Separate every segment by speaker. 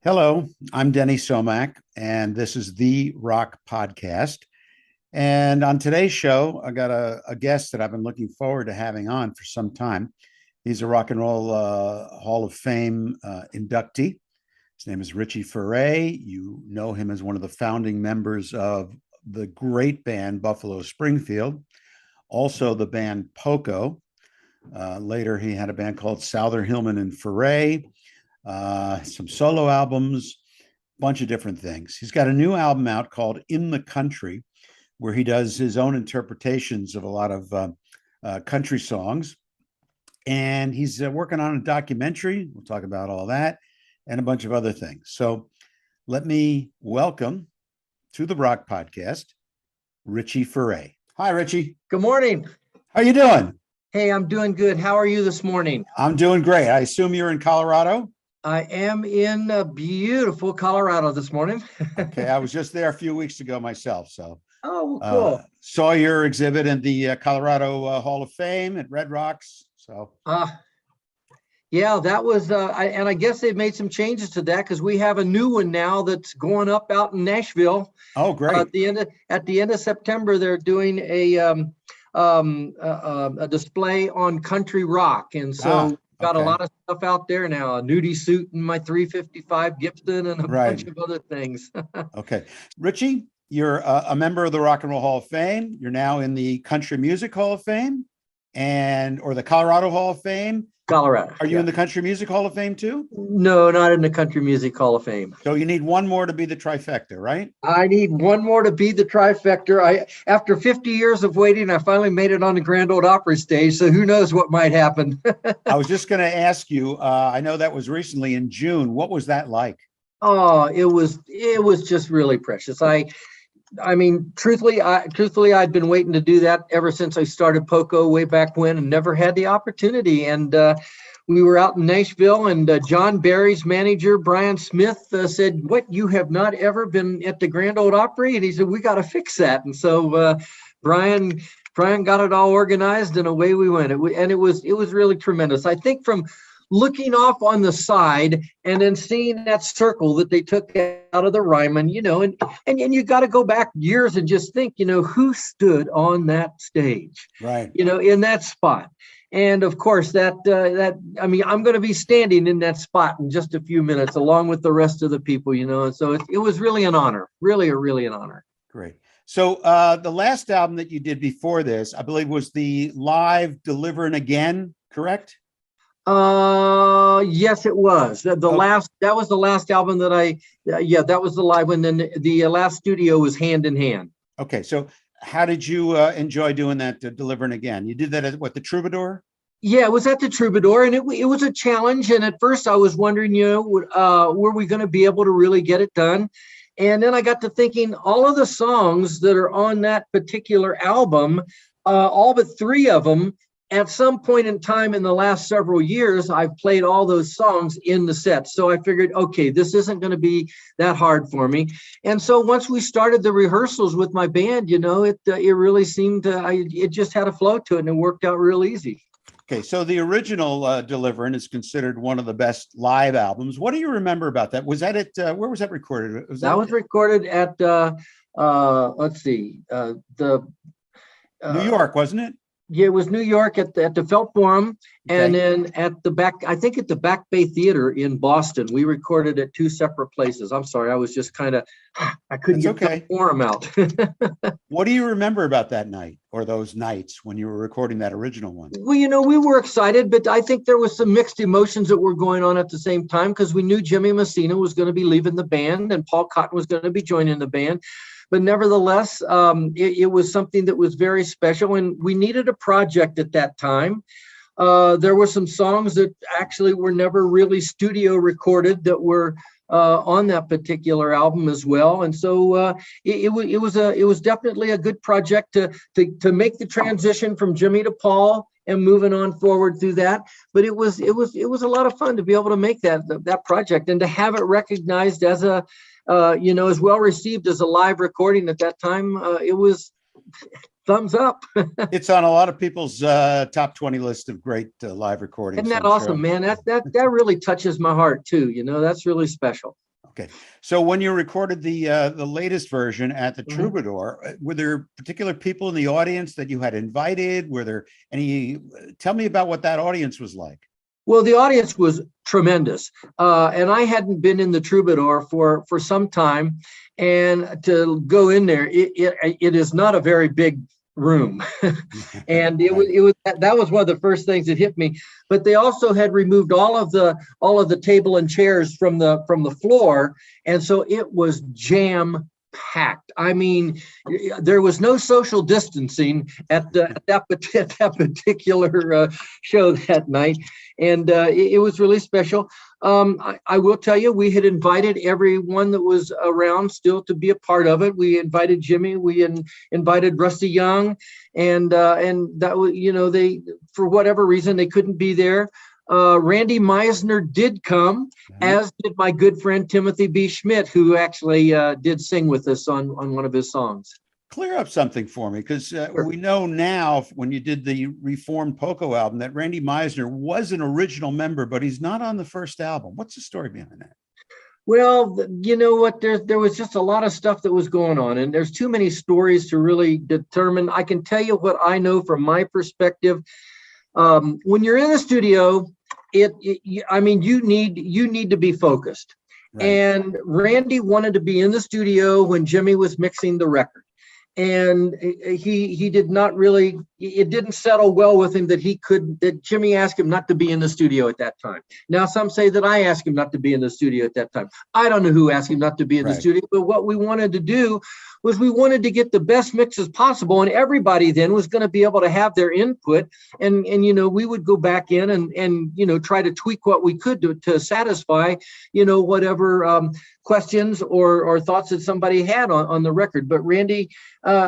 Speaker 1: Hello, I'm Denny Somack, and this is the Rock Podcast. And on today's show, I got a guest that I've been looking forward to having on for some time. He's a Rock and Roll Hall of Fame inductee. His name is Richie Furay. You know him as one of the founding members of the great band Buffalo Springfield, also the band Poco. Later, he had a band called Souther-Hillman-Furay, some solo albums, a bunch of different things. He's got a new album out called In the Country, where he does his own interpretations of a lot of country songs. And he's working on a documentary. We'll talk about all that and a bunch of other things. So let me welcome to the Rock Podcast, Richie Ferrei. Hi, Richie.
Speaker 2: Good morning.
Speaker 1: How you doing?
Speaker 2: Hey, I'm doing good. How are you this morning?
Speaker 1: I'm doing great. I assume you're in Colorado?
Speaker 2: I am in beautiful Colorado this morning.
Speaker 1: Okay, I was just there a few weeks ago myself. So,
Speaker 2: oh, cool.
Speaker 1: Saw your exhibit in the Colorado Hall of Fame at Red Rocks. So,
Speaker 2: yeah, that was, and I guess they've made some changes to that because we have a new one now that's going up out in Nashville.
Speaker 1: Oh, great!
Speaker 2: At the end of September, they're doing a display on country rock, and so. Got a lot of stuff out there now, a nudie suit and my 355 Gibson and a bunch of other things.
Speaker 1: Okay. Richie, you're a member of the Rock and Roll Hall of Fame. You're now in the Country Music Hall of Fame or the Colorado Hall of Fame.
Speaker 2: Colorado.
Speaker 1: Are you in the Country Music Hall of Fame too?
Speaker 2: No, not in the Country Music Hall of Fame.
Speaker 1: So you need one more to be the trifecta, right?
Speaker 2: I need one more to be the trifecta. After 50 years of waiting, I finally made it on the Grand Ole Opry stage. So who knows what might happen?
Speaker 1: I was just going to ask you. I know that was recently in June. What was that like?
Speaker 2: Oh, it was just really precious. I mean, truthfully, I'd been waiting to do that ever since I started Poco way back when and never had the opportunity. And we were out in Nashville and John Barry's manager, Brian Smith, said, "What, you have not ever been at the Grand Ole Opry?" And he said, "We got to fix that." And so Brian got it all organized and away we went. It was really tremendous. I think from looking off on the side and then seeing that circle that they took out of the Ryman, and you got to go back years and just think, who stood on that stage,
Speaker 1: right?
Speaker 2: In that spot. And of course I'm going to be standing in that spot in just a few minutes along with the rest of the people, and so it was really an honor, really an honor.
Speaker 1: Great. So the last album that you did before this, I believe, was the live Delivering Again, correct?
Speaker 2: Yes, it was. That was the last album that that was the live one. Then the last studio was Hand in Hand.
Speaker 1: Okay. So how did you enjoy doing that, Delivering Again? You did that at the Troubadour?
Speaker 2: Yeah, it was at the Troubadour, and it was a challenge. And at first I was wondering, were we going to be able to really get it done? And then I got to thinking, all of the songs that are on that particular album, all but 3 of them, at some point in time in the last several years, I've played all those songs in the set. So I figured, okay, this isn't going to be that hard for me. And so once we started the rehearsals with my band, it really seemed it just had a flow to it, and it worked out real easy.
Speaker 1: Okay, so the original Deliverin' is considered one of the best live albums. What do you remember about that? Was that where was that recorded?
Speaker 2: That was recorded at let's see, the
Speaker 1: New York, wasn't it?
Speaker 2: Yeah, it was New York at the Felt Forum, and then at the Back Bay Theater in Boston. We recorded at 2 separate places. I'm sorry, I was just I couldn't get the Forum out.
Speaker 1: What do you remember about that night or those nights when you were recording that original one?
Speaker 2: Well, we were excited, but I think there was some mixed emotions that were going on at the same time because we knew Jimmy Messina was going to be leaving the band and Paul Cotton was going to be joining the band. But nevertheless, it was something that was very special, and we needed a project at that time. There were some songs that actually were never really studio recorded that were on that particular album as well, and so it was definitely a good project to make the transition from Jimmy to Paul and moving on forward through that. But it was a lot of fun to be able to make that project and to have it recognized as a as well received as a live recording at that time. It was thumbs up.
Speaker 1: It's on a lot of people's top 20 list of great live recordings.
Speaker 2: Isn't that awesome, man? That really touches my heart too. That's really special.
Speaker 1: Okay. So when you recorded the latest version at the
Speaker 2: Mhm.
Speaker 1: Troubadour, were there particular people in the audience that you had invited? Were there any? Tell me about what that audience was like.
Speaker 2: Well, the audience was tremendous, and I hadn't been in the Troubadour for some time, and to go in there, it is not a very big room, and
Speaker 1: Right.
Speaker 2: it was that was one of the first things that hit me. But they also had removed all of the table and chairs from the floor, and so it was jam packed. I mean, there was no social distancing at that particular show that night, and it was really special. I will tell you, we had invited everyone that was around still to be a part of it. We invited Jimmy, invited Rusty Young, and that was, they, for whatever reason, they couldn't be there. Randy Meisner did come, as did my good friend Timothy B. Schmidt, who actually did sing with us on one of his songs.
Speaker 1: Clear up something for me, because
Speaker 2: Sure.
Speaker 1: we know now when you did the reformed Poco album that Randy Meisner was an original member, but he's not on the first album. What's the story behind that?
Speaker 2: Well, you know what? There was just a lot of stuff that was going on, and there's too many stories to really determine. I can tell you what I know from my perspective. When you're in the studio, I mean, you need to be focused.
Speaker 1: Right.
Speaker 2: And Randy wanted to be in the studio when Jimmy was mixing the record. And he did not really, it didn't settle well with him that Jimmy asked him not to be in the studio at that time. Now, some say that I asked him not to be in the studio at that time. I don't know who asked him not to be in the studio, but what we wanted to do was we wanted to get the best mixes possible, and everybody then was going to be able to have their input, and we would go back in and try to tweak what we could to satisfy whatever questions or thoughts that somebody had on the record. But Randy,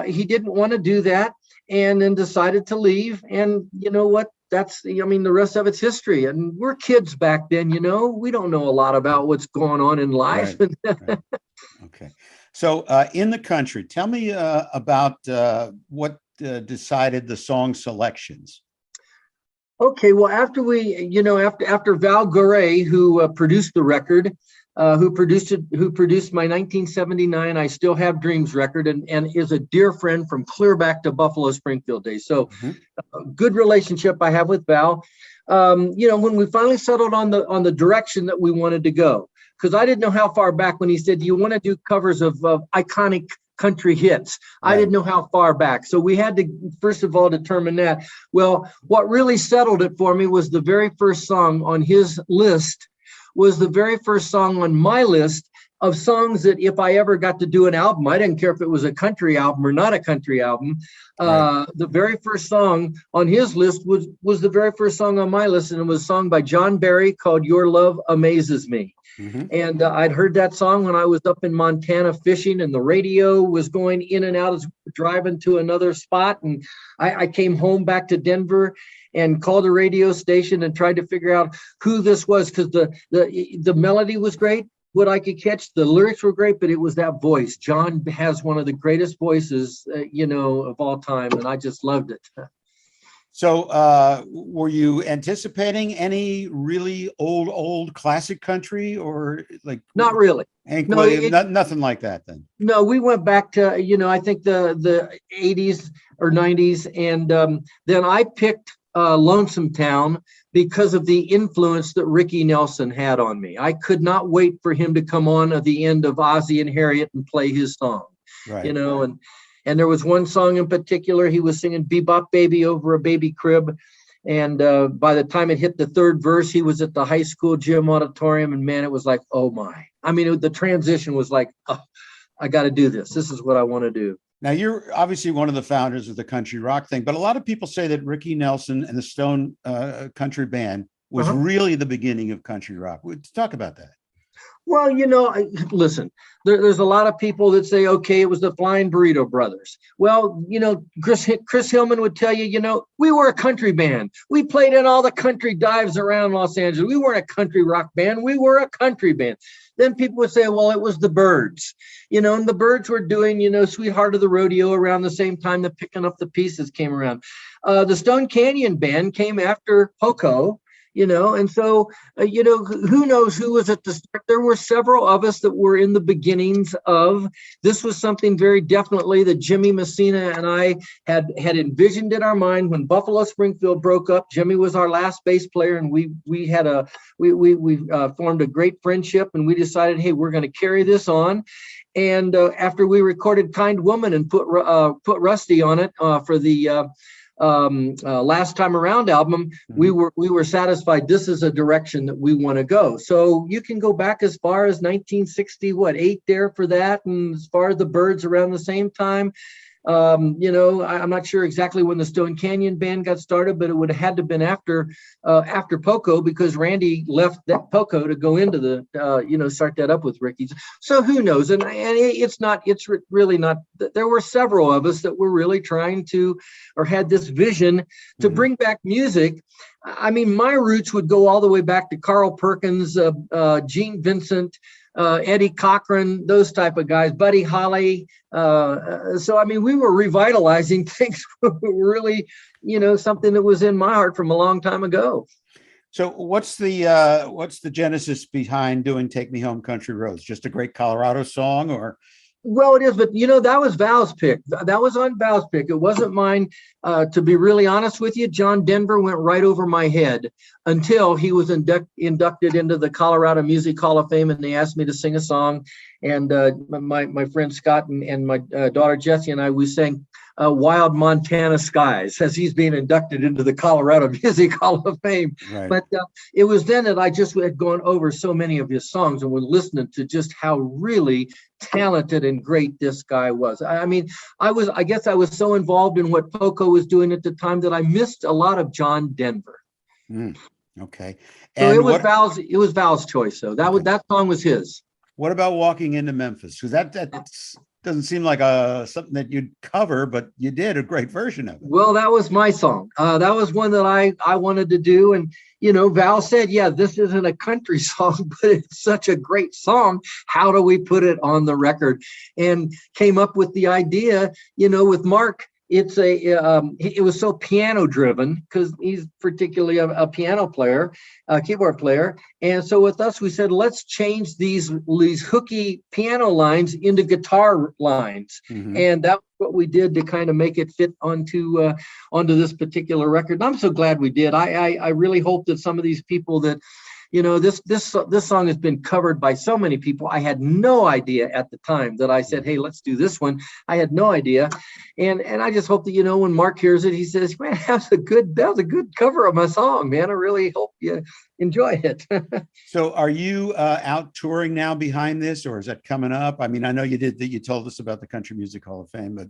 Speaker 2: he didn't want to do that, and then decided to leave. And you know what? The rest of it's history. And we're kids back then, we don't know a lot about what's going on in life.
Speaker 1: Right. Okay. So in the country, tell me about what decided the song selections.
Speaker 2: Okay, well, after Val Garay, who produced the record, who produced my 1979 "I Still Have Dreams" record, and is a dear friend from clear back to Buffalo Springfield days. So, a good relationship I have with Val. When we finally settled on the direction that we wanted to go, because I didn't know how far back when he said, "Do you want to do covers of iconic country hits?" Right. I didn't know how far back. So we had to, first of all, determine that. Well, what really settled it for me was the very first song on his list was the very first song on my list of songs that if I ever got to do an album, I didn't care if it was a country album or not a country album. Right. The very first song on his list was the very first song on my list, and it was a song by John Barry called "Your Love Amazes Me." Mm-hmm. And I'd heard that song when I was up in Montana fishing, and the radio was going in and out as we were driving to another spot. And I came home back to Denver and called a radio station and tried to figure out who this was, because the melody was great, what I could catch, the lyrics were great, but it was that voice. John has one of the greatest voices, of all time, and I just loved it.
Speaker 1: So were you anticipating any really old classic country, or like? Not
Speaker 2: really.
Speaker 1: Hank Williams, nothing like that then?
Speaker 2: No, we went back to, I think the 80s or 90s. And then I picked Lonesome Town because of the influence that Ricky Nelson had on me. I could not wait for him to come on at the end of Ozzie and Harriet and play his song,
Speaker 1: right.
Speaker 2: And there was one song in particular, he was singing "Bebop Baby" over a baby crib. And by the time it hit the third verse, he was at the high school gym auditorium. And man, it was like, oh my. I mean, the transition was like, oh, I got to do this. This is what I want to do.
Speaker 1: Now, you're obviously one of the founders of the country rock thing, but a lot of people say that Ricky Nelson and the Stone Country Band was really the beginning of country rock. Talk about that.
Speaker 2: Well, listen, there's a lot of people that say, okay, it was the Flying Burrito Brothers. Well, Chris Hillman would tell you, we were a country band. We played in all the country dives around Los Angeles. We weren't a country rock band. We were a country band. Then people would say, well, it was the Byrds, and the Byrds were doing, Sweetheart of the Rodeo around the same time that Picking Up the Pieces came around. The Stone Canyon Band came after Poco. And so, who knows who was at the start. There were several of us that were in the beginnings of. This was something very definitely that Jimmy Messina and I had envisioned in our mind when Buffalo Springfield broke up. Jimmy was our last bass player, and we formed a great friendship, and we decided, hey, we're going to carry this on. And after we recorded Kind Woman and put Rusty on it for the Last Time Around album, we were satisfied this is a direction that we want to go. So you can go back as far as 1968 there for that, and as far as the Byrds around the same time. I'm not sure exactly when the Stone Canyon Band got started, but it would have had to have been after Poco, because Randy left that Poco to go into the start that up with Ricky. So who knows? And it's really not. There were several of us that were really trying to, or had this vision to bring back music. I mean, my roots would go all the way back to Carl Perkins, Gene Vincent, Eddie Cochran, those type of guys, Buddy Holly. So, I mean, we were revitalizing things really, something that was in my heart from a long time ago.
Speaker 1: So what's the genesis behind doing Take Me Home Country Roads? Just a great Colorado song, or?
Speaker 2: Well, it is, but that was Val's pick. That was on Val's pick. It wasn't mine. To be really honest with you, John Denver went right over my head until he was inducted into the Colorado Music Hall of Fame, and they asked me to sing a song. And my friend Scott and my daughter Jessie and I, we sang Wild Montana Skies as he's being inducted into the Colorado Music Hall of Fame.
Speaker 1: Right.
Speaker 2: But it was then that I just had gone over so many of his songs and was listening to just how really talented and great this guy was. I guess I was so involved in what Poco was doing at the time that I missed a lot of John Denver.
Speaker 1: Okay.
Speaker 2: And so it was Val's choice, though. That song was his.
Speaker 1: What about Walking into Memphis? Because that doesn't seem like something that you'd cover, but you did a great version of it.
Speaker 2: Well, that was my song. That was one that I wanted to do. And, Val said, yeah, this isn't a country song, but it's such a great song. How do we put it on the record? And came up with the idea, with Mark. It was so piano driven because he's particularly a piano player, a keyboard player. And so with us, we said, let's change these hooky piano lines into guitar lines. And that's what we did to kind of make it fit onto this particular record. And I'm so glad we did. I really hope that some of these people that, this song has been covered by so many people. I had no idea at the time that I said, hey, let's do this one. I had no idea. And I just hope that, when Mark hears it, he says, man, that was a good cover of my song, man. I really hope you enjoy it.
Speaker 1: So are you out touring now behind this, or is that coming up? I mean, I know you told us about the Country Music Hall of Fame, but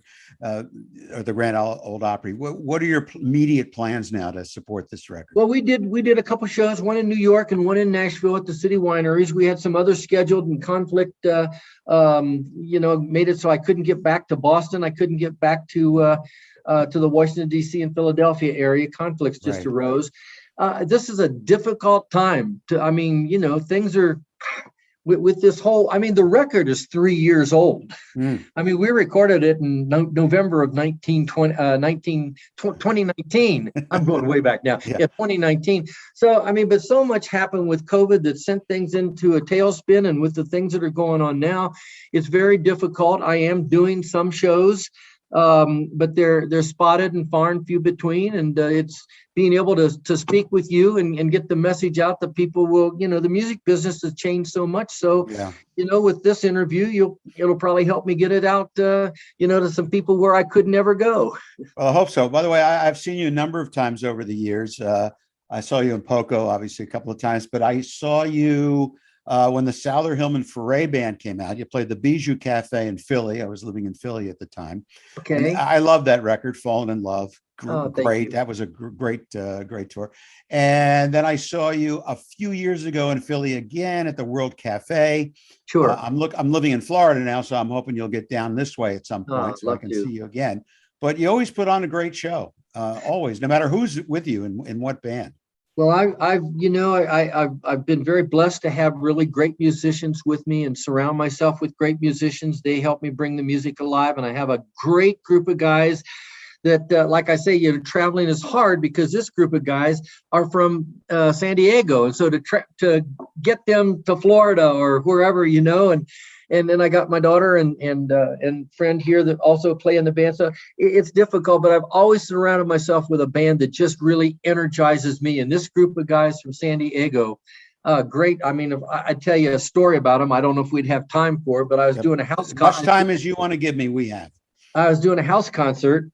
Speaker 1: or the Grand Ole Opry. What are your immediate plans now to support this record?
Speaker 2: Well, we did a couple shows, one in New York and one in Nashville at the City Wineries. We had some others scheduled, and conflict made it so I couldn't get back to Boston. I couldn't get back to the Washington, D.C. and Philadelphia area. Conflicts just arose. This is a difficult time things are with this whole, the record is 3 years old. We recorded it in November of 2019. I'm going way back now. Yeah, 2019. So, but so much happened with COVID that sent things into a tailspin, and with the things that are going on now, it's very difficult. I am doing some shows, but they're spotted and far and few between, and it's being able to speak with you and get the message out that people will, the music business has changed so much. So, with this interview, it'll probably help me get it out, to some people where I could never go.
Speaker 1: Well, I hope so. By the way, I've seen you a number of times over the years. I saw you in Poco, obviously, a couple of times, but I saw you when the Souther-Hillman-Furay band came out. You played the Bijou Cafe in Philly. I was living in Philly at the time.
Speaker 2: Okay.
Speaker 1: And I love that record, Fallen in Love. Great.
Speaker 2: You.
Speaker 1: That was a great tour. And then I saw you a few years ago in Philly again at the World Cafe.
Speaker 2: Sure.
Speaker 1: I'm living in Florida now, so I'm hoping you'll get down this way at some point so I can see you again. But you always put on a great show, always, no matter who's with you and in what band.
Speaker 2: Well, I've been very blessed to have really great musicians with me and surround myself with great musicians. They help me bring the music alive, and I have a great group of guys that like I say, traveling is hard because this group of guys are from San Diego, and so to get them to Florida or wherever, and then I got my daughter and friend here that also play in the band. So it's difficult, but I've always surrounded myself with a band that just really energizes me. And this group of guys from San Diego, great. I mean, if I tell you a story about them, I don't know if we'd have time for it, but I was doing a house concert.
Speaker 1: As much time as you want to give me, we have.
Speaker 2: I was doing a house concert.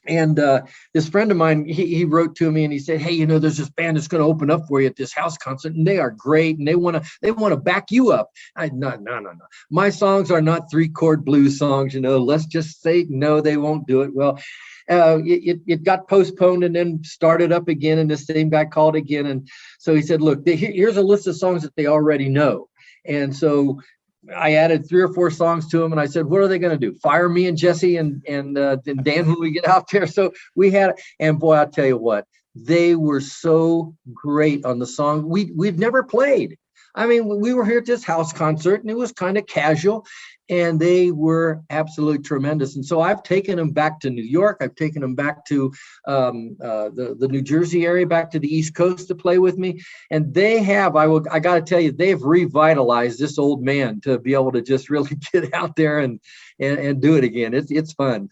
Speaker 2: And this friend of mine, he wrote to me and he said, "Hey, there's this band that's going to open up for you at this house concert, and they are great, and they want to back you up." No. My songs are not 3-chord blues songs. Let's just say no, they won't do it. Well, it got postponed and then started up again, and the same guy called again, and so he said, "Look, here's a list of songs that they already know," and so I added 3 or 4 songs to them, and I said, "What are they going to do? Fire me and Jesse and Dan when we get out there?" So we had, and boy, I'll tell you what, they were so great on the song. We've never played. I mean, we were here at this house concert, and it was kind of casual, and they were absolutely tremendous. And so I've taken them back to New York. I've taken them back to the New Jersey area, back to the East Coast to play with me. And they have, I got to tell you, they've revitalized this old man to be able to just really get out there and do it again. It's fun.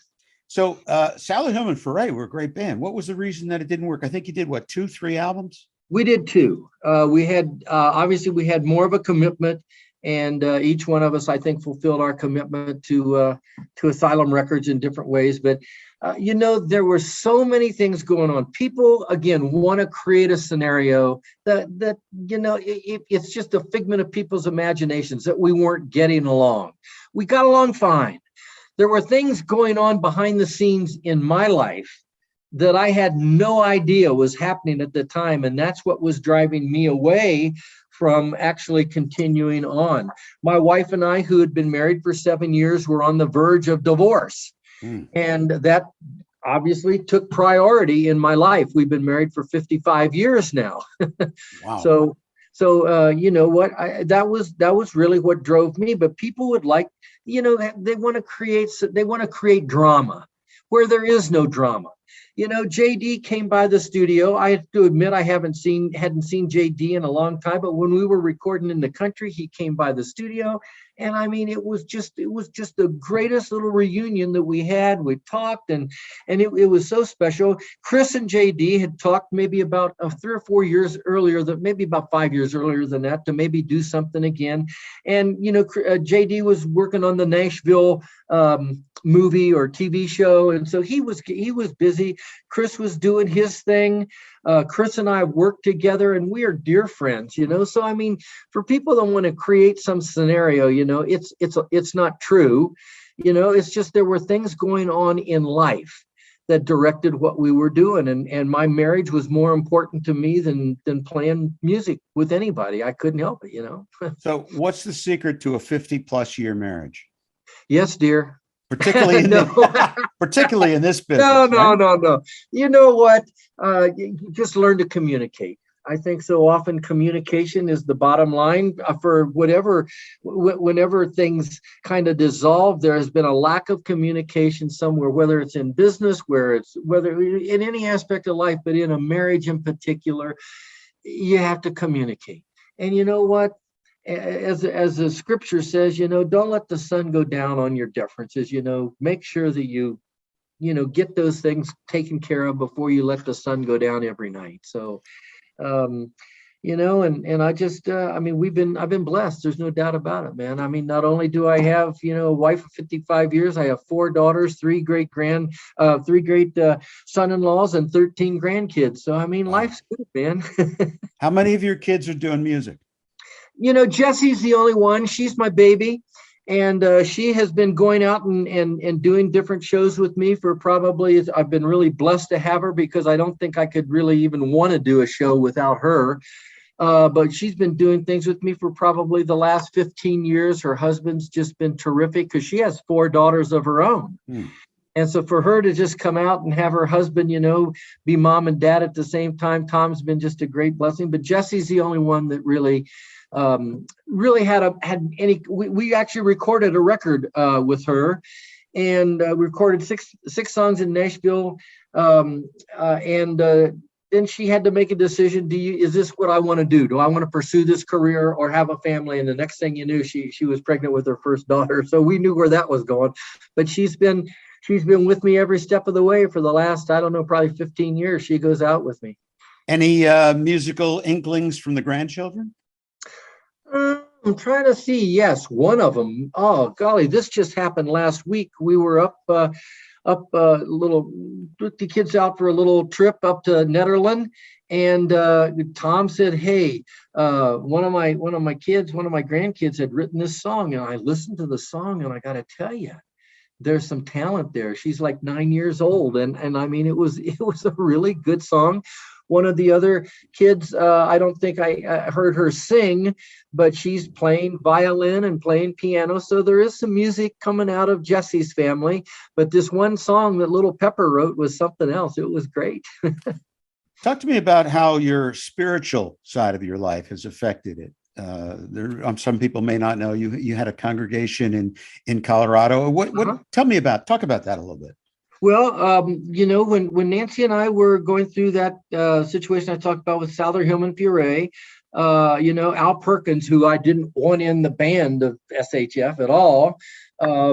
Speaker 1: So Souther-Hillman-Furay were a great band. What was the reason that it didn't work? I think you did, 2, 3 albums?
Speaker 2: We did 2. We had, obviously we had more of a commitment, and each one of us, I think, fulfilled our commitment to Asylum Records in different ways. But, there were so many things going on. People, again, want to create a scenario that it's just a figment of people's imaginations that we weren't getting along. We got along fine. There were things going on behind the scenes in my life that I had no idea was happening at the time. And that's what was driving me away from actually continuing on. My wife and I, who had been married for 7 years, were on the verge of divorce. And that obviously took priority in my life. We've been married for 55 years now.
Speaker 1: Wow.
Speaker 2: So you know what? That was really what drove me. But people would like, they want to create drama where there is no drama. JD came by the studio. I have to admit, I hadn't seen JD in a long time, but when we were recording in the country, he came by the studio. And I mean, it was just the greatest little reunion that we had. We talked and it was so special. Chris and JD had talked maybe about 3 or 4 years earlier, maybe about 5 years earlier than that, to maybe do something again. And, JD was working on the Nashville movie or TV show. And so he was busy. Chris was doing his thing. Chris and I worked together, and we are dear friends, So, I mean, for people that want to create some scenario, it's not true. It's just there were things going on in life that directed what we were doing. And my marriage was more important to me than playing music with anybody. I couldn't help it,
Speaker 1: So what's the secret to a 50+ year marriage?
Speaker 2: Yes, dear.
Speaker 1: Particularly in this business.
Speaker 2: No. You know what? You just learn to communicate. I think so often communication is the bottom line for whenever things kind of dissolve. There has been a lack of communication somewhere, whether it's in business, whether in any aspect of life, but in a marriage in particular, you have to communicate. And you know what? As the scripture says, don't let the sun go down on your differences. Make sure that you get those things taken care of before you let the sun go down every night. So, and I just, I've been blessed. There's no doubt about it, man. I mean, not only do I have, a wife of 55 years, I have 4 daughters, 3 great son-in-laws, and 13 grandkids. So, I mean, life's good, man.
Speaker 1: How many of your kids are doing music?
Speaker 2: Jesse's the only one. She's my baby. And she has been going out and doing different shows with me for probably, I've been really blessed to have her, because I don't think I could really even want to do a show without her. But she's been doing things with me for probably the last 15 years. Her husband's just been terrific, because she has 4 daughters of her own. And so for her to just come out and have her husband, be mom and dad at the same time, Tom's been just a great blessing. But Jesse's the only one that really had any. We actually recorded a record with her, and we recorded six songs in Nashville. Then she had to make a decision. Is this what I want to do? Do I want to pursue this career or have a family? And the next thing you knew, she was pregnant with her first daughter. So we knew where that was going. But she's been with me every step of the way for the last, I don't know, probably 15 years. She goes out with me.
Speaker 1: Any musical inklings from the grandchildren?
Speaker 2: I'm trying to see. Yes, one of them. Oh, golly, this just happened last week. We were up took the kids out for a little trip up to Netherlands, and Tom said, "Hey, one of my grandkids had written this song, and I listened to the song, and I got to tell you, there's some talent there. She's like 9 years old, and I mean, it was a really good song." One of the other kids, I don't think I heard her sing, but she's playing violin and playing piano. So there is some music coming out of Jesse's family. But this one song that little Pepper wrote was something else. It was great.
Speaker 1: Talk to me about how your spiritual side of your life has affected it. Some people may not know you had a congregation in Colorado. Talk about that a little bit.
Speaker 2: Well, when Nancy and I were going through that situation I talked about with Souther-Hillman-Furay, Al Perkins, who I didn't want in the band of SHF at all,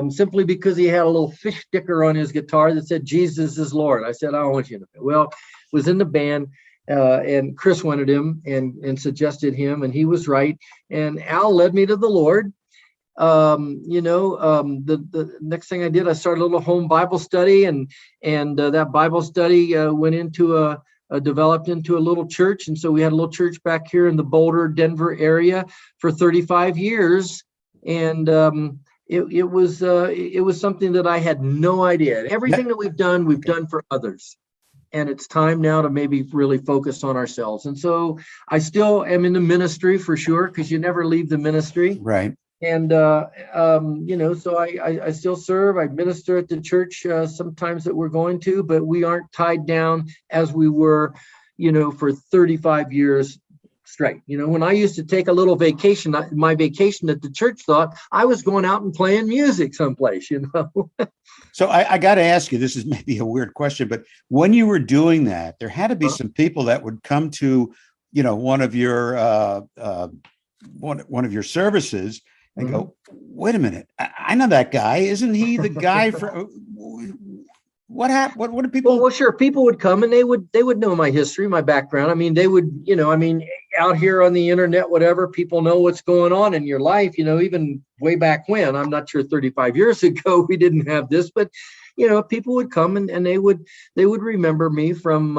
Speaker 2: simply because he had a little fish sticker on his guitar that said, "Jesus is Lord." I said, "I don't want you in the band." Well, was in the band, and Chris wanted him and suggested him, and he was right. And Al led me to the Lord. The next thing I did, I started a little home Bible study, and that Bible study developed into a little church. And so we had a little church back here in the Boulder, Denver area for 35 years. And it was something that I had no idea. Everything that we've done for others. And it's time now to maybe really focus on ourselves. And so I still am in the ministry for sure, because you never leave the ministry.
Speaker 1: Right.
Speaker 2: And, so I still serve. I minister at the church sometimes that we're going to, but we aren't tied down as we were, for 35 years straight. When I used to take a little vacation, my vacation at the church thought I was going out and playing music someplace,
Speaker 1: So I got to ask you, this is maybe a weird question, but when you were doing that, there had to be some people that would come to, one of your services and go, "Wait a minute, I know that guy. Isn't he the guy for what happened? What do people?"
Speaker 2: Well, sure. People would come and they would know my history, my background. I mean, they would, out here on the internet, whatever, people know what's going on in your life, even way back when. I'm not sure 35 years ago we didn't have this, but people would come and they would remember me from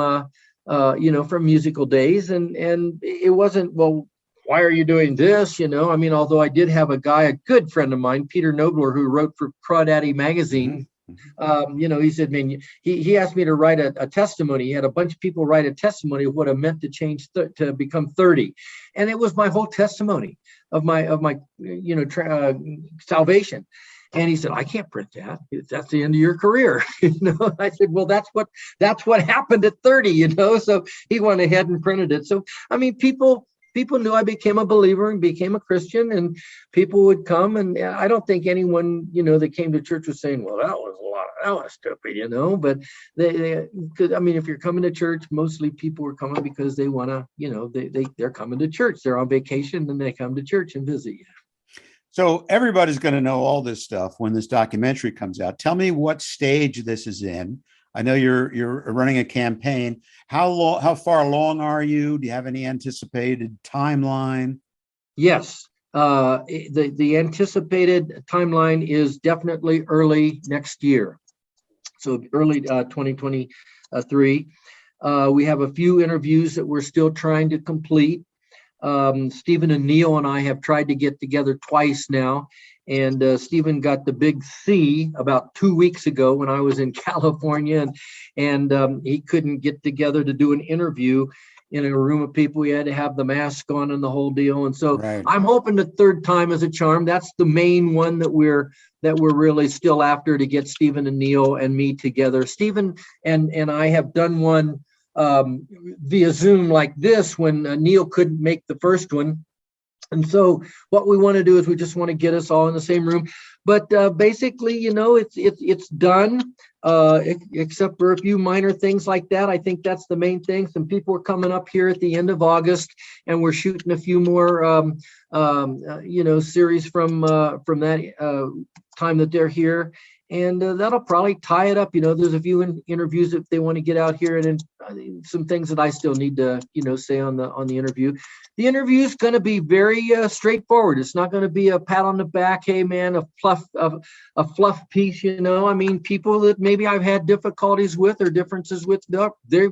Speaker 2: from musical days, and it wasn't, well, why are you doing this? Although I did have a good friend of mine, Peter Nobler, who wrote for Crawdaddy magazine. He said, man, he asked me to write a testimony. He had a bunch of people write a testimony of what it meant to change to become 30. And it was my whole testimony of my salvation. And he said, "I can't print that. That's the end of your career." I said, "Well, that's what happened at 30, So he went ahead and printed it. So, people knew I became a believer and became a Christian, and people would come. And I don't think anyone, that came to church was saying, "Well, that was stupid," But if you're coming to church, mostly people are coming because they want to, they're coming to church. They're on vacation and they come to church and visit you.
Speaker 1: So everybody's going to know all this stuff when this documentary comes out. Tell me what stage this is in. I know you're running a campaign. How far along are you? Do you have any anticipated timeline?
Speaker 2: Yes. The anticipated timeline is definitely early next year. So early 2023. We have a few interviews that we're still trying to complete. Stephen and Neil and I have tried to get together twice now. And Stephen got the big C about 2 weeks ago when I was in California, and he couldn't get together to do an interview in a room of people. We had to have the mask on and the whole deal. And so right. I'm hoping the third time is a charm. That's the main one that we're really still after, to get Stephen and Neil and me together. Stephen and I have done one via Zoom like this when Neil couldn't make the first one. And so what we want to do is we just want to get us all in the same room. But basically, it's done, except for a few minor things like that. I think that's the main thing. Some people are coming up here at the end of August, and we're shooting a few more, series from that time that they're here. And that'll probably tie it up. There's a few interviews if they want to get out here, and then some things that I still need to, say on the interview. The interview is going to be very straightforward. It's not going to be a pat on the back, hey man, a fluff piece. People that maybe I've had difficulties with or differences with, they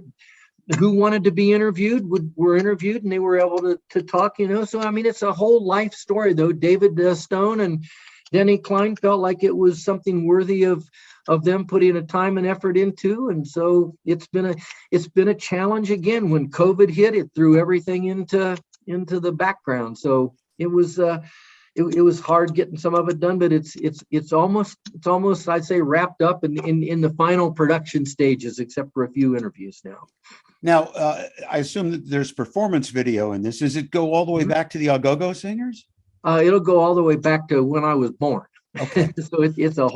Speaker 2: who wanted to be interviewed were interviewed, and they were able to talk. So it's a whole life story though. David Stone and Denny Klein felt like it was something worthy of them putting a time and effort into, and so it's been a challenge again. When COVID hit, it threw everything into the background. So it was hard getting some of it done, but it's almost I'd say wrapped up in the final production stages, except for a few interviews now.
Speaker 1: Now, I assume that there's performance video in this. Does it go all the way back to the Go-Go Singers?
Speaker 2: It'll go all the way back to when I was born. Okay. So it's the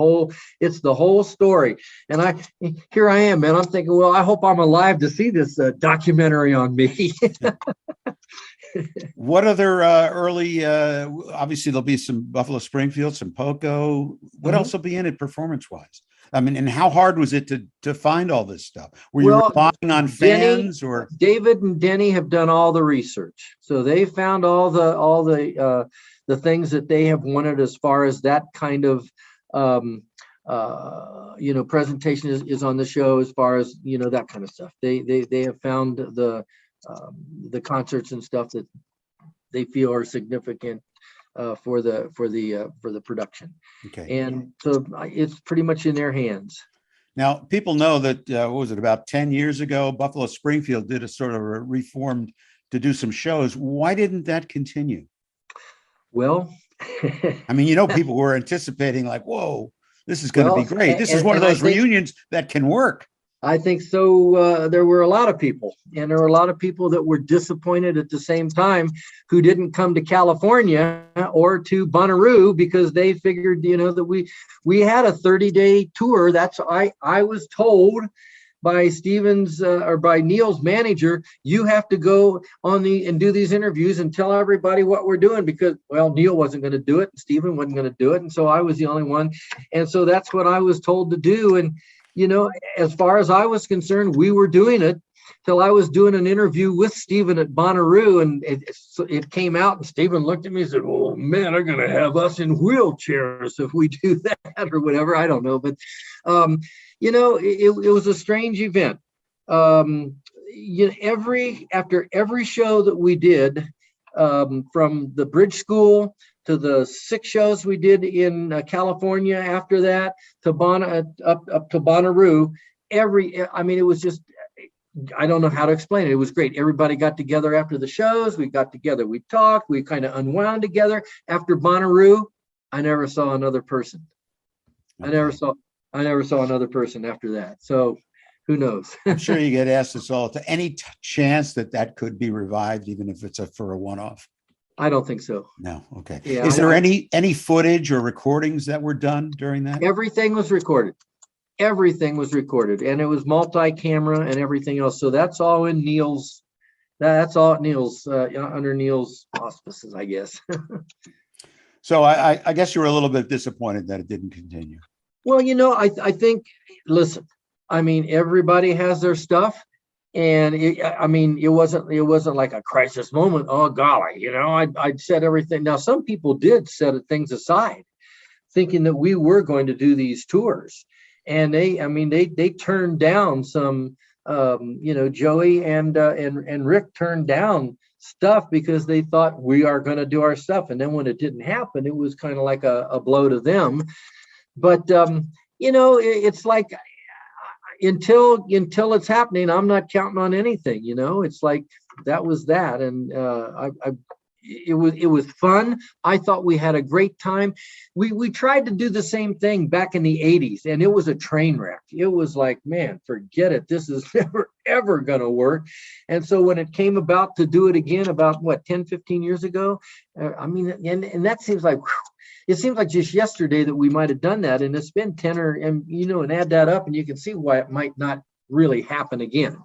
Speaker 2: whole story. And here I am, man. I'm thinking, well, I hope I'm alive to see this documentary on me.
Speaker 1: What other early, obviously there'll be some Buffalo Springfield, some Poco. What else will be in it performance-wise? And how hard was it to find all this stuff? Were you relying on fans or?
Speaker 2: David and Denny have done all the research. So they found all the things that they have wanted as far as that kind of, presentation is on the show, as far as, that kind of stuff. They have found the concerts and stuff that they feel are significant for the production.
Speaker 1: Okay.
Speaker 2: And so it's pretty much in their hands.
Speaker 1: Now, people know that, what was it, about 10 years ago, Buffalo Springfield did a sort of a reformed to do some shows. Why didn't that continue?
Speaker 2: Well,
Speaker 1: people were anticipating like, whoa, this is going to be great. This is one of those reunions that can work.
Speaker 2: I think so. There were a lot of people, and there were a lot of people that were disappointed at the same time who didn't come to California or to Bonnaroo because they figured, that we had a 30-day tour. That's I was told by Stevens or by Neil's manager, you have to go and do these interviews and tell everybody what we're doing, because, well, Neil wasn't going to do it, and Steven wasn't going to do it, and so I was the only one, and so that's what I was told to do. And as far as I was concerned, we were doing it till I was doing an interview with Steven at Bonnaroo, and it came out, and Steven looked at me and said, "Oh man, they're going to have us in wheelchairs if we do that," or whatever. I don't know, but it was a strange event. After every show that we did, from the Bridge School to the 6 shows we did in California after that, to up to Bonnaroo, it was just, I don't know how to explain it. It was great. Everybody got together after the shows. We got together, we talked, we kind of unwound together. After Bonnaroo, I never saw another person. Okay. I never saw another person after that. So who knows?
Speaker 1: I'm sure you get asked this all. To any chance that could be revived, even if it's for a one-off?
Speaker 2: I don't think so.
Speaker 1: No. Okay.
Speaker 2: Yeah,
Speaker 1: Is there any footage or recordings that were done during that?
Speaker 2: Everything was recorded. Everything was recorded, and it was multi-camera and everything else. So that's all in Neil's. That's all at Neil's, under Neil's auspices, I guess.
Speaker 1: So I guess you were a little bit disappointed that it didn't continue.
Speaker 2: Well, I think, listen, everybody has their stuff, and it wasn't like a crisis moment. Oh golly, I'd set everything. Now, some people did set things aside, thinking that we were going to do these tours, and they turned down some, Joey and Rick turned down stuff because they thought we are going to do our stuff, and then when it didn't happen, it was kind of like a blow to them. But it's like, until it's happening, I'm not counting on anything. It's like that was that, and it was fun. I thought we had a great time. We tried to do the same thing back in the 80s, and it was a train wreck. It was like, man, forget it. This is never ever going to work. And so when it came about to do it again about 10, 15 years ago, and that seems like, it seems like just yesterday that we might have done that. And it's been 10 and add that up and you can see why it might not really happen again.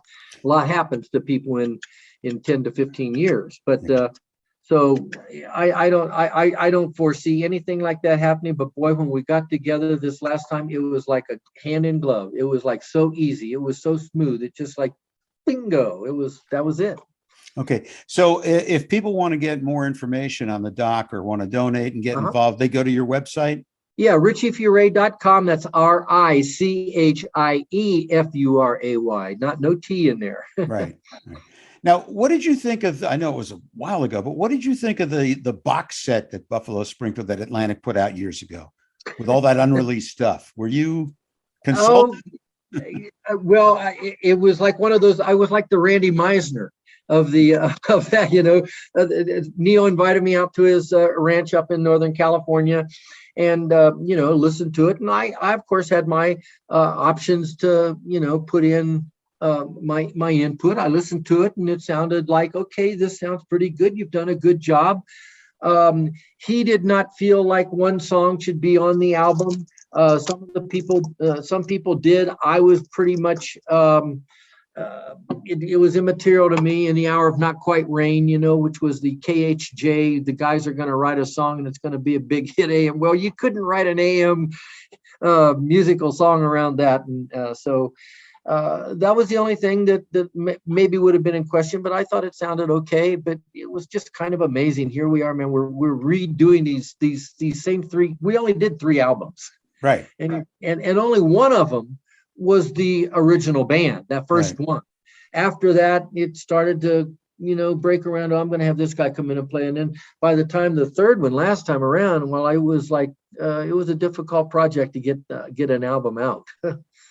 Speaker 2: A lot happens to people in 10 to 15 years, but so I don't foresee anything like that happening. But boy, when we got together this last time, it was like a hand in glove. It was like so easy. It was so smooth. It just like bingo. That was it.
Speaker 1: Okay. So if people want to get more information on the doc or want to donate and get involved, they go to your website?
Speaker 2: Yeah, richiefuray.com. That's RICHIEFURAY. No T in there.
Speaker 1: Right. Now, what did you think of, I know it was a while ago, but what did you think of the box set that Buffalo Springfield, that Atlantic put out years ago with all that unreleased stuff? Were you consulted?
Speaker 2: Well, it was like one of those, I was like the Randy Meisner of that, Neil invited me out to his ranch up in Northern California and, listened to it. And I of course had my options to, put in my input. I listened to it and it sounded like, okay, this sounds pretty good. You've done a good job. He did not feel like one song should be on the album. Some people did. I was pretty much, it was immaterial to me. In the Hour of Not Quite Rain, which was the KHJ, the guys are going to write a song and it's going to be a big hit AM. Well, you couldn't write an AM musical song around that. And so that was the only thing that maybe would have been in question, but I thought it sounded okay. But it was just kind of amazing. Here we are, man. We're redoing these same three. We only did 3 albums,
Speaker 1: right?
Speaker 2: And only one of them was the original band, that first one. After that, it started to break around. Oh, I'm going to have this guy come in and play. And then by the time the third one, last time around, well, I was like, it was a difficult project to get an album out.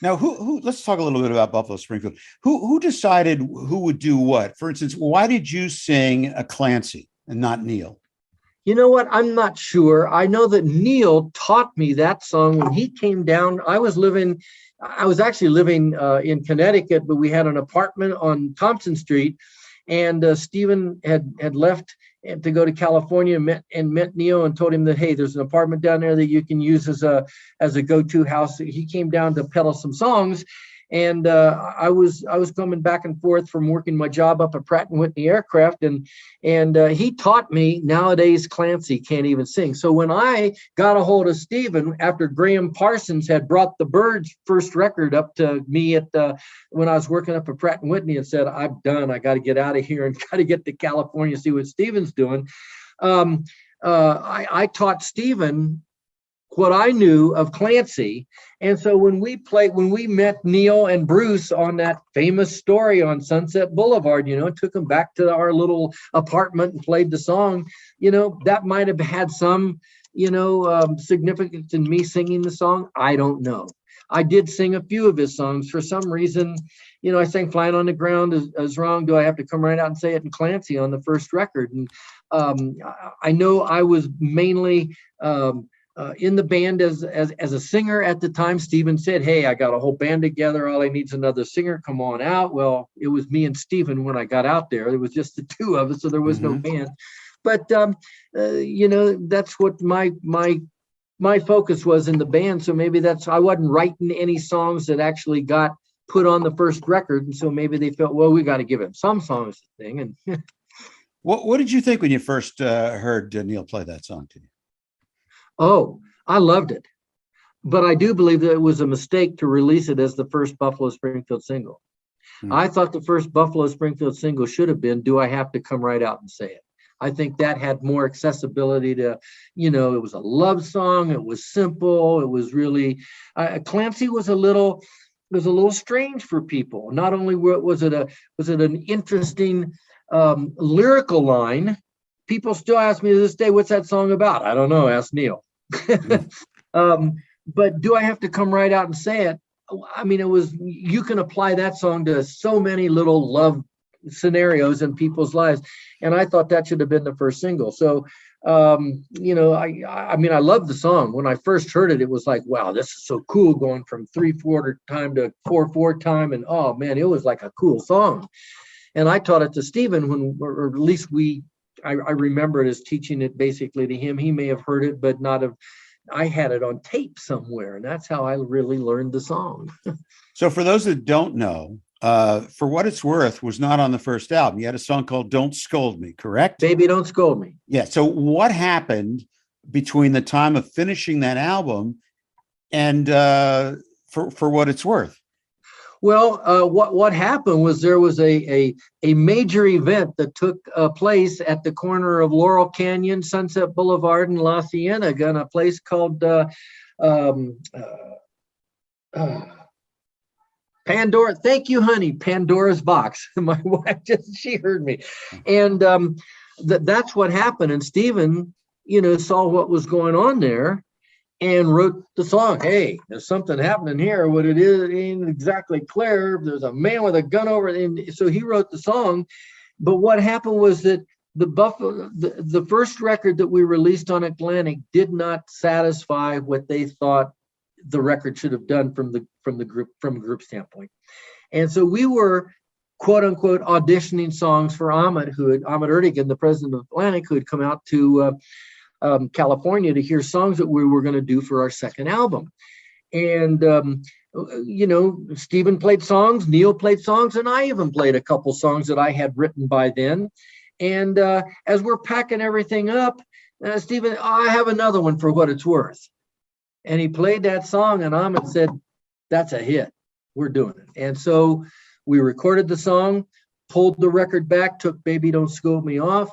Speaker 1: Now, who? Let's talk a little bit about Buffalo Springfield. Who decided who would do what? For instance, why did you sing a Clancy and not Neil?
Speaker 2: You know what? I'm not sure. I know that Neil taught me that song when he came down. I was actually living in Connecticut, but we had an apartment on Thompson Street, and Stephen had left to go to California and met Neil and told him that, hey, there's an apartment down there that you can use as a go-to house. He came down to peddle some songs, and I was coming back and forth from working my job up at Pratt & Whitney Aircraft, and he taught me. Nowadays Clancy can't even sing. So when I got a hold of Stephen after Graham Parsons had brought the Byrds' first record up to me when I was working up at Pratt & Whitney and said, I'm done, I got to get out of here and got to get to California, see what Stephen's doing. I taught Stephen what I knew of Clancy. And so when we met Neil and Bruce on that famous story on Sunset Boulevard, took them back to our little apartment and played the song, that might have had some, significance in me singing the song. I don't know. I did sing a few of his songs. For some reason, I sang Flying on the Ground is Wrong. Do I have to come right out and say it in Clancy on the first record? And I know I was mainly in the band as a singer at the time. Stephen said, hey, I got a whole band together. All I need is another singer. Come on out. Well, it was me and Stephen when I got out there. It was just the 2 of us, so there was no band. But, that's what my focus was in the band. So maybe I wasn't writing any songs that actually got put on the first record. And so maybe they felt, well, we got to give him some songs to sing. And
Speaker 1: what did you think when you first heard Neil play that song to you?
Speaker 2: Oh, I loved it. But I do believe that it was a mistake to release it as the first Buffalo Springfield single. I thought the first Buffalo Springfield single should have been, Do I Have to Come Right Out and Say It? I think that had more accessibility to, it was a love song. It was simple. It was really, Clancy was a little strange for people. Not only was it an interesting lyrical line, people still ask me to this day, what's that song about? I don't know. Ask Neil. But Do I Have to Come Right Out and Say It? I mean, you can apply that song to so many little love scenarios in people's lives. And I thought that should have been the first single. So, I mean, I love the song. When I first heard it, it was like, wow, this is so cool, going from 3/4 time to 4/4 time. And oh man, it was like a cool song. And I taught it to Stephen or at least I remember it as teaching it basically to him. He may have heard it, but not have. I had it on tape somewhere, and that's how I really learned the song.
Speaker 1: So for those that don't know, For What It's Worth was not on the first album. You had a song called Don't Scold Me, correct?
Speaker 2: Baby, Don't Scold Me.
Speaker 1: Yeah. So what happened between the time of finishing that album and for What It's Worth?
Speaker 2: Well, what happened was there was a major event that took place at the corner of Laurel Canyon, Sunset Boulevard, and La Cienega, in a place called Pandora. Thank you, honey. Pandora's Box. My wife she heard me, and that's what happened. And Stephen, saw what was going on there, and wrote the song. Hey, there's something happening here. What it is ain't exactly clear. There's a man with a gun over it. And so he wrote the song. But what happened was that the first record that we released on Atlantic did not satisfy what they thought the record should have done from a group standpoint. And so we were, quote unquote, auditioning songs for Ahmet Ertegun, the president of Atlantic, who had come out to California to hear songs that we were going to do for our second album. And, Stephen played songs, Neil played songs, and I even played a couple songs that I had written by then. And as we're packing everything up, Stephen, I have another one, For What It's Worth. And he played that song, and Ahmet said, that's a hit. We're doing it. And so we recorded the song, pulled the record back, took Baby Don't Scold Me off,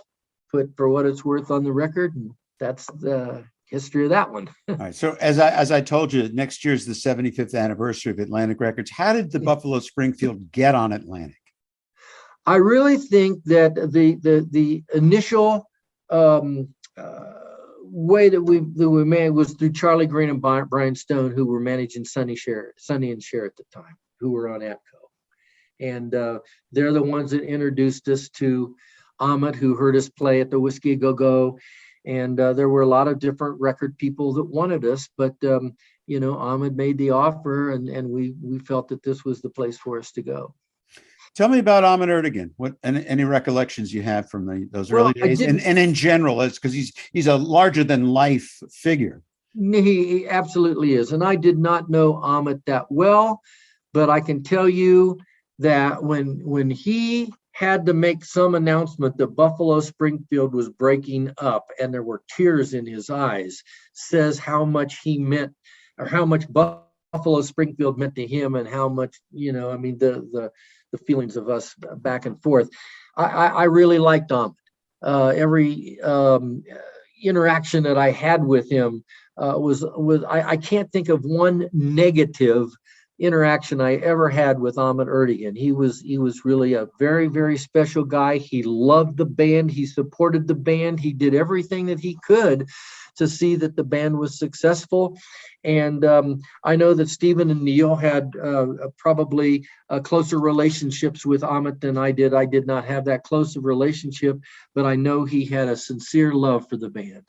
Speaker 2: put For What It's Worth on the record, and that's the history of that one.
Speaker 1: All right. So as I told you, next year's the 75th anniversary of Atlantic Records. How did the Buffalo Springfield get on Atlantic?
Speaker 2: I really think that the initial way that we made was through Charlie Green and Brian Stone, who were managing Sonny and Cher at the time, who were on Atco. And they're the ones that introduced us to Ahmet, who heard us play at the Whiskey A Go Go. And there were a lot of different record people that wanted us, but Ahmet made the offer, and we felt that this was the place for us to go.
Speaker 1: Tell me about Ahmet Ertegun. What any recollections you have from those early days, and in general, it's because he's a larger than life figure.
Speaker 2: He absolutely is, and I did not know Ahmet that well, but I can tell you that when he had to make some announcement that Buffalo Springfield was breaking up, and there were tears in his eyes, says how much he meant, or how much Buffalo Springfield meant to him, and how much, the feelings of us back and forth. I really liked Ahmet. Every interaction that I had with him I can't think of one negative interaction I ever had with Ahmet Ertegun. He was really a very, very special guy. He loved the band. He supported the band. He did everything that he could to see that the band was successful. And I know that Stephen and Neil had probably closer relationships with Ahmet than I did. I did not have that close of relationship, but I know he had a sincere love for the band.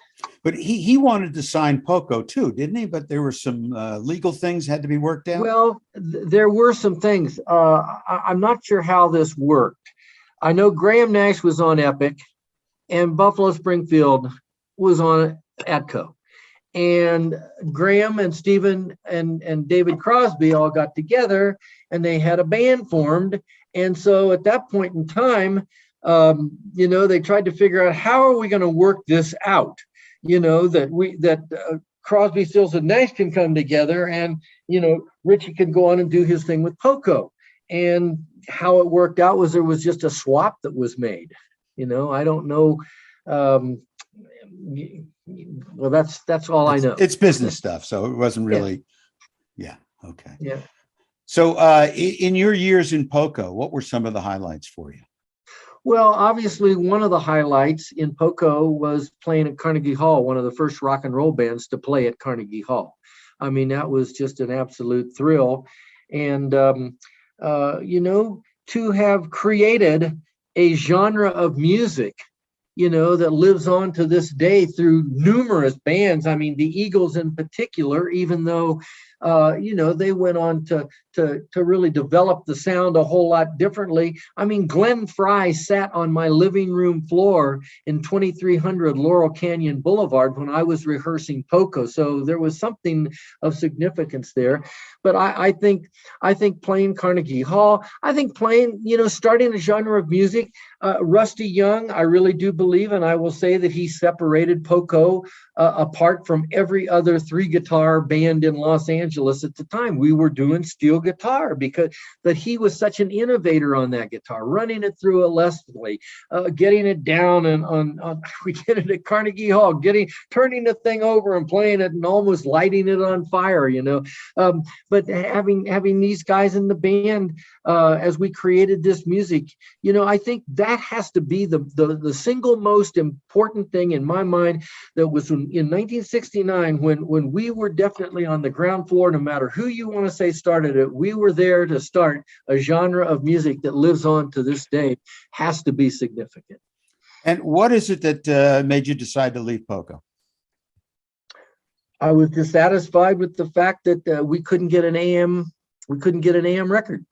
Speaker 1: But he wanted to sign Poco too, didn't he? But there were some legal things had to be worked out.
Speaker 2: Well, there were some things. I'm not sure how this worked. I know Graham Nash was on Epic, and Buffalo Springfield was on Atco. And Graham and Stephen and David Crosby all got together, and they had a band formed. And so at that point in time, they tried to figure out, how are we going to work this out? That Crosby, Stills, and Nash can come together, and Richie can go on and do his thing with Poco. And how it worked out was there was just a swap that was made. I don't know. Well, that's all I know.
Speaker 1: It's business stuff, so it wasn't really. Yeah. Okay.
Speaker 2: Yeah.
Speaker 1: So, in your years in Poco, what were some of the highlights for you?
Speaker 2: Well, obviously, one of the highlights in Poco was playing at Carnegie Hall, one of the first rock and roll bands to play at Carnegie Hall. I mean, that was just an absolute thrill. And, to have created a genre of music, that lives on to this day through numerous bands. I mean, the Eagles in particular, even though, they went on to really develop the sound a whole lot differently. I mean, Glenn Frey sat on my living room floor in 2300 Laurel Canyon Boulevard when I was rehearsing Poco. So there was something of significance there. But I think playing Carnegie Hall, I think playing, starting a genre of music, Rusty Young, I really do believe, and I will say that he separated Poco apart from every other 3-guitar band in Los Angeles at the time. We were doing steel guitar because he was such an innovator on that guitar, running it through a Leslie, getting it down and on we did it at Carnegie Hall, turning the thing over and playing it and almost lighting it on fire, but having these guys in the band as we created this music, I think that has to be the single most important thing in my mind. That was in 1969 when we were definitely on the ground floor. No matter who you want to say started it, we were there to start a genre of music that lives on to this day. Has to be significant.
Speaker 1: And what is it that made you decide to leave Poco?
Speaker 2: I was dissatisfied with the fact that we couldn't get an AM record.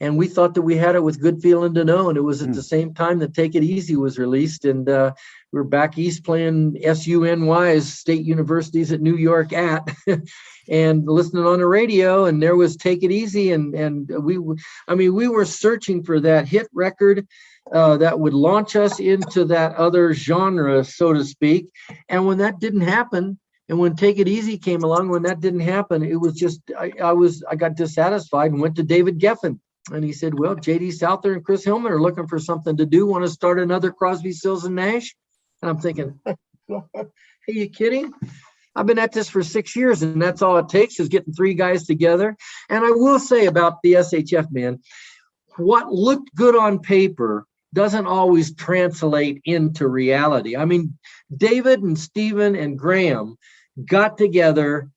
Speaker 2: And we thought that we had it with Good Feeling to Know. And it was at the same time that Take It Easy was released. And we were back east playing SUNY's state universities at New York and listening on the radio. And there was Take It Easy. And we were searching for that hit record that would launch us into that other genre, so to speak. And when that didn't happen, and when Take It Easy came along, when that didn't happen, it was just, I got dissatisfied and went to David Geffen. And he said, well, J.D. Souther and Chris Hillman are looking for something to do. Want to start another Crosby, Stills and Nash? And I'm thinking, are you kidding? I've been at this for 6 years, and that's all it takes is getting 3 guys together. And I will say about the SHF, man, what looked good on paper doesn't always translate into reality. I mean, David and Stephen and Graham got together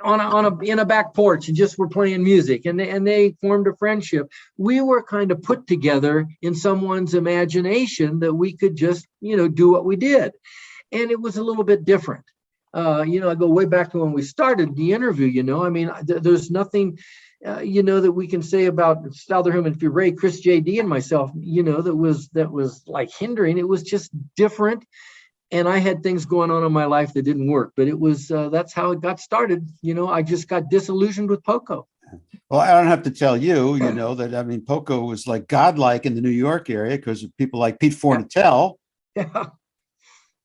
Speaker 2: in a back porch and just were playing music, and they formed a friendship. We were kind of put together in someone's imagination that we could just do what we did, and it was a little bit different. I go way back to when we started the interview. There's nothing that we can say about Souther-Hillman-Furay, Chris JD and myself, that was like hindering. It was just different. And I had things going on in my life that didn't work, but it was, that's how it got started. I just got disillusioned with Poco.
Speaker 1: Well, I don't have to tell you, that, Poco was like godlike in the New York area because of people like Pete Fornatel.
Speaker 2: Yeah.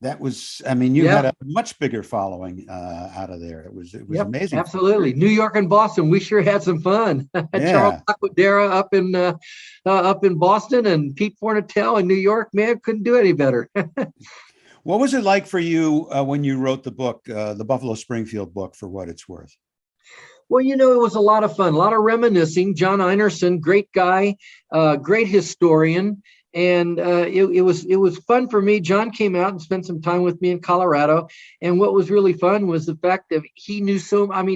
Speaker 1: That was, you had a much bigger following out of there. It was amazing.
Speaker 2: Absolutely. New York and Boston, we sure had some fun. Charles Aquadera up in Boston, and Pete Fornatel in New York, man, couldn't do any better.
Speaker 1: What was it like for you when you wrote the book, the Buffalo Springfield book, For What It's Worth?
Speaker 2: Well, it was a lot of fun, a lot of reminiscing. John Einerson, great guy, great historian. And it was fun for me. John came out and spent some time with me in Colorado. And what was really fun was the fact that he knew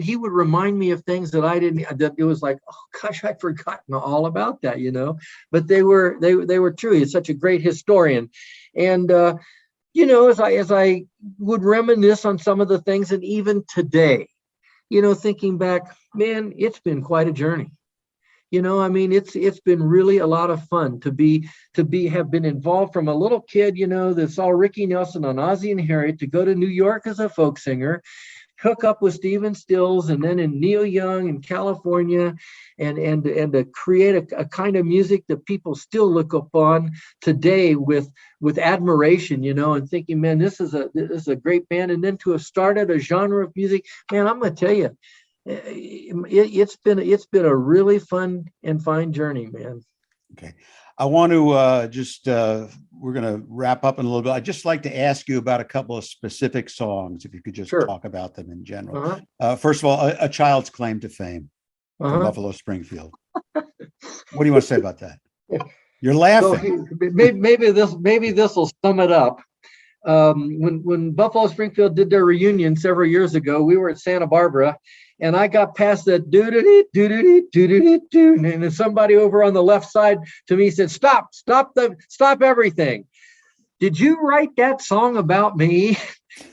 Speaker 2: he would remind me of things that I didn't, that it was like, oh gosh, I'd forgotten all about that, but they were true. He's such a great historian. And, as I would reminisce on some of the things, and even today, thinking back, man, it's been quite a journey. It's been really a lot of fun to have been involved from a little kid, that saw Ricky Nelson on Ozzie and Harriet, to go to New York as a folk singer, hook up with Stephen Stills, and then in Neil Young in California, and to create a kind of music that people still look upon today with admiration, and thinking, man, this is a great band. And then to have started a genre of music, man, I'm going to tell you, it's been a really fun and fine journey, man.
Speaker 1: Okay. I want to we're going to wrap up in a little bit. I'd just like to ask you about a couple of specific songs, if you could just talk about them in general. First of all, A Child's Claim to Fame, from Buffalo Springfield. What do you want to say about that? You're laughing.
Speaker 2: So maybe this will sum it up. When Buffalo Springfield did their reunion several years ago, we were at Santa Barbara, and I got past that doo-doo-doo, doo-doo-doo, doo-doo-doo, doo, and then somebody over on the left side to me said, stop everything. Did you write that song about me?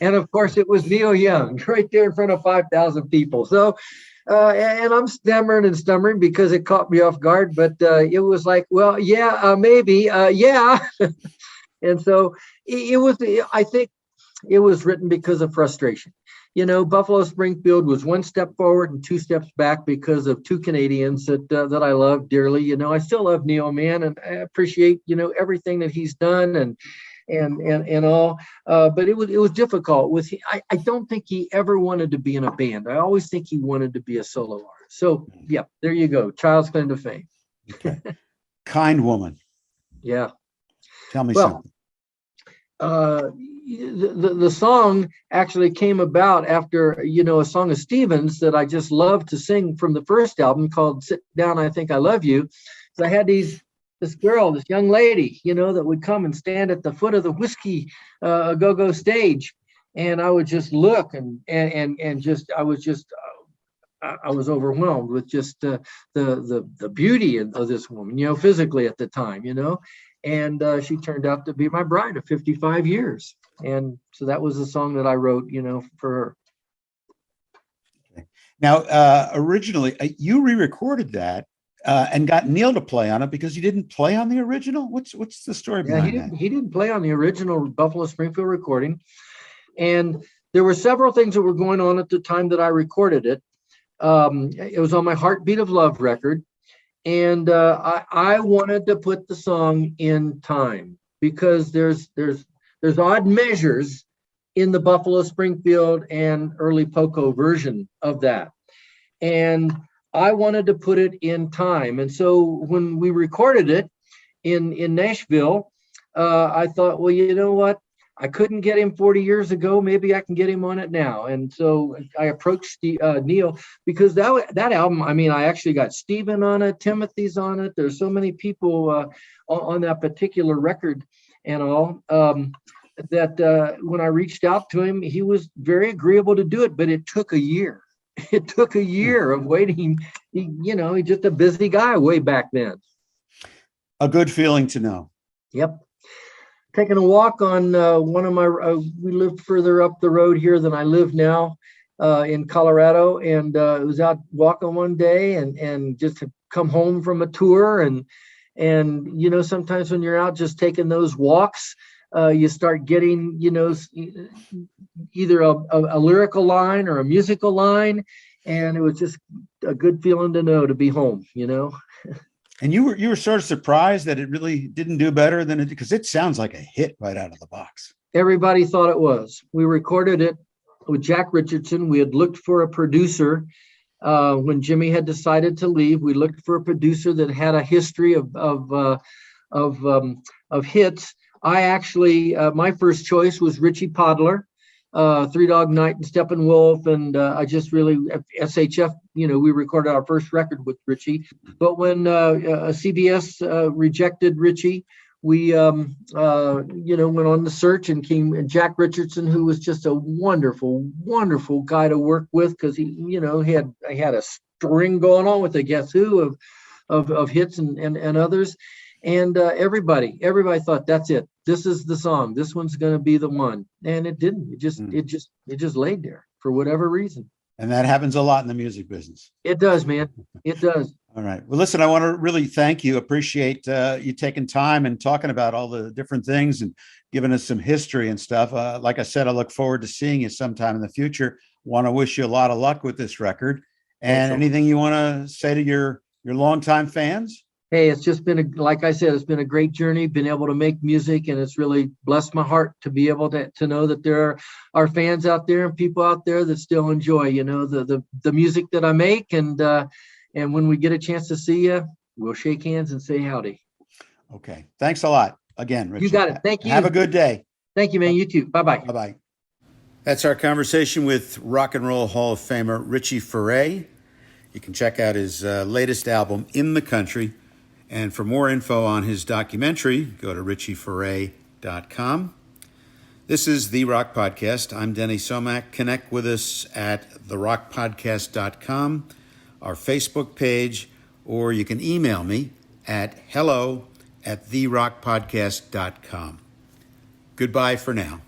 Speaker 2: And of course, it was Neil Young right there in front of 5,000 people. So, and I'm stammering because it caught me off guard. But it was like, well, yeah, maybe, yeah. And so it was. I think it was written because of frustration. Buffalo Springfield was one step forward and two steps back because of two Canadians that I love dearly. I still love Neil, man, and I appreciate everything that he's done and all. But it was difficult. I don't think he ever wanted to be in a band. I always think he wanted to be a solo artist. So yeah, there you go. Child's claim to fame.
Speaker 1: Okay. Kind woman.
Speaker 2: Yeah.
Speaker 1: Tell me something.
Speaker 2: The song actually came about after, a song of Stevens that I just love to sing from the first album called Sit Down, I Think I Love You. So I had this young lady, that would come and stand at the foot of the Whiskey Go-Go stage. And I would just look and I was overwhelmed with just the beauty of this woman, physically at the time, and she turned out to be my bride of 55 years. And so that was the song that I wrote, for her.
Speaker 1: Okay. Now, originally, you re-recorded that and got Neil to play on it because you didn't play on the original. What's the story behind that?
Speaker 2: He didn't play on the original Buffalo Springfield recording. And there were several things that were going on at the time that I recorded it. It was on my Heartbeat of Love record. And I wanted to put the song in time because there's odd measures in the Buffalo Springfield and early Poco version of that. And I wanted to put it in time. And so when we recorded it in Nashville, I thought, well, you know what? I couldn't get him 40 years ago. Maybe I can get him on it now. And so I approached Neil because that album, I actually got Stephen on it, Timothy's on it. There's so many people on that particular record and all that when I reached out to him, he was very agreeable to do it, but it took a year. It took a year of waiting. He's just a busy guy way back then.
Speaker 1: A good feeling to know.
Speaker 2: Yep. Taking a walk on one of my, we lived further up the road here than I live now in Colorado. And I was out walking one day and just to come home from a tour. And sometimes when you're out just taking those walks, you start getting, either a lyrical line or a musical line. And it was just a good feeling to know to be home,
Speaker 1: And you were sort of surprised that it really didn't do better than it, because it sounds like a hit right out of the box.
Speaker 2: Everybody thought it was. We recorded it with Jack Richardson. We had looked for a producer when Jimmy had decided to leave. We looked for a producer that had a history of hits. I actually, my first choice was Richie Podler, Three Dog Night and Steppenwolf, and I just really SHF. We recorded our first record with Richie. But when CBS rejected Richie, we went on the search and came. And Jack Richardson, who was just a wonderful, wonderful guy to work with, because he had a string going on with the Guess Who of hits and others. And everybody thought, that's it. This is the song. This one's going to be the one. And it didn't. It just laid there for whatever reason.
Speaker 1: And that happens a lot in the music business.
Speaker 2: It does, man. It does.
Speaker 1: All right. Well, listen, I want to really thank you. Appreciate you taking time and talking about all the different things and giving us some history and stuff. Like I said, I look forward to seeing you sometime in the future. Want to wish you a lot of luck with this record. And anything you want to say to your longtime fans?
Speaker 2: Hey, it's just been like I said, it's been a great journey, been able to make music, and it's really blessed my heart to be able to know that there are fans out there and people out there that still enjoy, the music that I make. And when we get a chance to see you, we'll shake hands and say howdy.
Speaker 1: Okay. Thanks a lot. Again, Richie.
Speaker 2: You got it. Thank you.
Speaker 1: Have a good day.
Speaker 2: Thank you, man. You too. Bye-bye.
Speaker 1: Bye-bye. That's our conversation with Rock and Roll Hall of Famer Richie Ferrei. You can check out his latest album, In the Country. And for more info on his documentary, go to richieferrei.com. This is The Rock Podcast. I'm Denny Somack. Connect with us at therockpodcast.com, our Facebook page, or you can email me at hello@therockpodcast.com. Goodbye for now.